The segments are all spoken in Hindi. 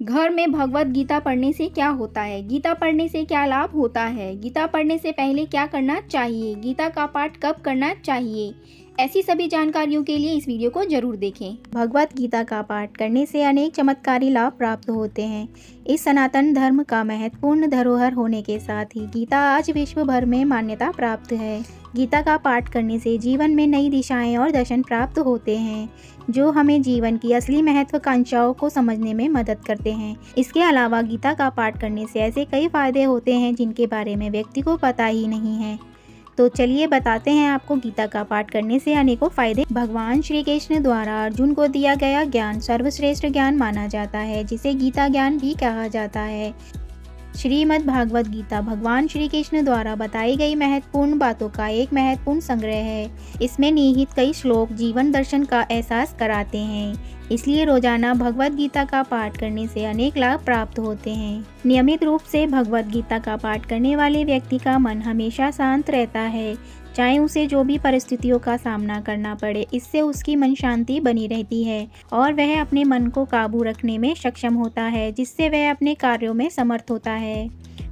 घर में भगवत गीता पढ़ने से क्या होता है? गीता पढ़ने से क्या लाभ होता है? गीता पढ़ने से पहले क्या करना चाहिए? गीता का पाठ कब करना चाहिए? ऐसी सभी जानकारियों के लिए इस वीडियो को जरूर देखें। भगवत गीता का पाठ करने से अनेक चमत्कारी लाभ प्राप्त होते हैं। इस सनातन धर्म का महत्वपूर्ण धरोहर होने के साथ ही गीता आज विश्व भर में मान्यता प्राप्त है। गीता का पाठ करने से जीवन में नई दिशाएं और दर्शन प्राप्त होते हैं, जो हमें जीवन की असली महत्वाकांक्षाओं को समझने में मदद करते हैं। इसके अलावा गीता का पाठ करने से ऐसे कई फायदे होते हैं जिनके बारे में व्यक्ति को पता ही नहीं है। तो चलिए बताते हैं आपको गीता का पाठ करने से अनेकों फायदे। भगवान श्री कृष्ण द्वारा अर्जुन को दिया गया ज्ञान सर्वश्रेष्ठ ज्ञान माना जाता है, जिसे गीता ज्ञान भी कहा जाता है। श्रीमद् भागवत गीता भगवान श्री कृष्ण द्वारा बताई गई महत्वपूर्ण बातों का एक महत्वपूर्ण संग्रह है। इसमें निहित कई श्लोक जीवन दर्शन का एहसास कराते हैं, इसलिए रोजाना भगवत गीता का पाठ करने से अनेक लाभ प्राप्त होते हैं। नियमित रूप से भगवत गीता का पाठ करने वाले व्यक्ति का मन हमेशा शांत रहता है, चाहे उसे जो भी परिस्थितियों का सामना करना पड़े। इससे उसकी मन शांति बनी रहती है और वह अपने मन को काबू रखने में सक्षम होता है, जिससे वह अपने कार्यों में समर्थ होता है।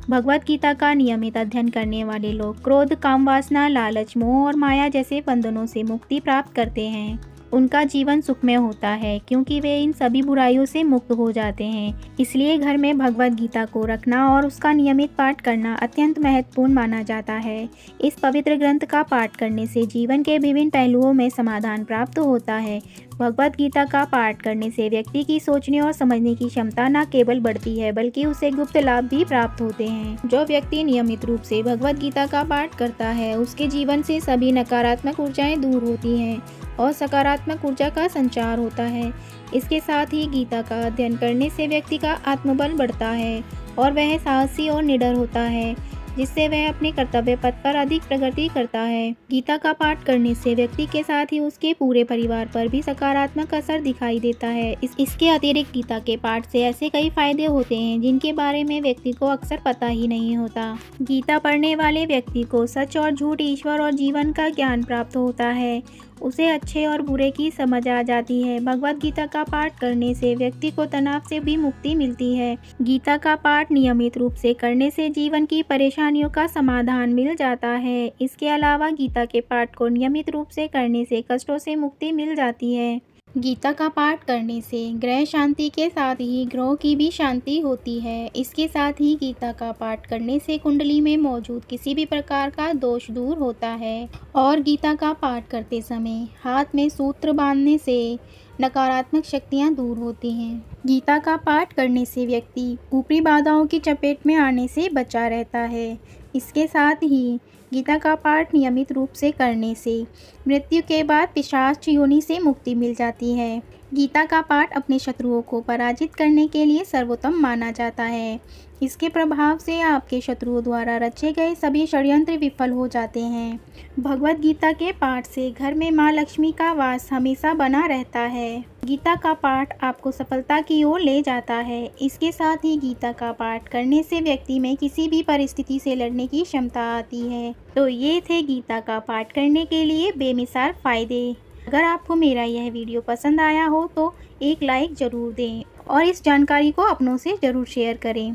भगवत गीता का नियमित अध्ययन करने वाले लोग क्रोध, काम वासना, लालच, मोह और माया जैसे बंधनों से मुक्ति प्राप्त करते हैं। उनका जीवन सुखमय होता है क्योंकि वे इन सभी बुराइयों से मुक्त हो जाते हैं। इसलिए घर में भगवत गीता को रखना और उसका नियमित पाठ करना अत्यंत महत्वपूर्ण माना जाता है। इस पवित्र ग्रंथ का पाठ करने से जीवन के विभिन्न पहलुओं में समाधान प्राप्त होता है। भगवत गीता का पाठ करने से व्यक्ति की सोचने और समझने की क्षमता न केवल बढ़ती है, बल्कि उसे गुप्त लाभ भी प्राप्त होते हैं। जो व्यक्ति नियमित रूप से भगवत गीता का पाठ करता है, उसके जीवन से सभी नकारात्मक ऊर्जाएं दूर होती हैं और सकारात्मक ऊर्जा का संचार होता है। इसके साथ ही गीता का अध्ययन करने से व्यक्ति का आत्मबल बढ़ता है और वह साहसी और निडर होता है, जिससे वह अपने कर्तव्य पथ पर अधिक प्रगति करता है। गीता का पाठ करने से व्यक्ति के साथ ही उसके पूरे परिवार पर भी सकारात्मक असर दिखाई देता है। इसके अतिरिक्त गीता के पाठ से ऐसे कई फायदे होते हैं जिनके बारे में व्यक्ति को अक्सर पता ही नहीं होता। गीता पढ़ने वाले व्यक्ति को सच और झूठ, ईश्वर और जीवन का ज्ञान प्राप्त होता है। उसे अच्छे और बुरे की समझ आ जाती है। भगवत गीता का पाठ करने से व्यक्ति को तनाव से भी मुक्ति मिलती है। गीता का पाठ नियमित रूप से करने से जीवन की परेशानियों का समाधान मिल जाता है। इसके अलावा गीता के पाठ को नियमित रूप से करने से कष्टों से मुक्ति मिल जाती है। गीता का पाठ करने से ग्रह शांति के साथ ही ग्रहों की भी शांति होती है। इसके साथ ही गीता का पाठ करने से कुंडली में मौजूद किसी भी प्रकार का दोष दूर होता है और गीता का पाठ करते समय हाथ में सूत्र बांधने से नकारात्मक शक्तियां दूर होती हैं। गीता का पाठ करने से व्यक्ति ऊपरी बाधाओं की चपेट में आने से बचा रहता है। इसके साथ ही गीता का पाठ नियमित रूप से करने से मृत्यु के बाद पिशाच योनि से मुक्ति मिल जाती है। गीता का पाठ अपने शत्रुओं को पराजित करने के लिए सर्वोत्तम माना जाता है। इसके प्रभाव से आपके शत्रुओं द्वारा रचे गए सभी षड्यंत्र विफल हो जाते हैं। भगवत गीता के पाठ से घर में माँ लक्ष्मी का वास हमेशा बना रहता है। गीता का पाठ आपको सफलता की ओर ले जाता है। इसके साथ ही गीता का पाठ करने से व्यक्ति में किसी भी परिस्थिति से लड़ने की क्षमता आती है। तो ये थे गीता का पाठ करने के लिए बेमिसाल फायदे। अगर आपको मेरा यह वीडियो पसंद आया हो तो एक लाइक ज़रूर दें और इस जानकारी को अपनों से ज़रूर शेयर करें।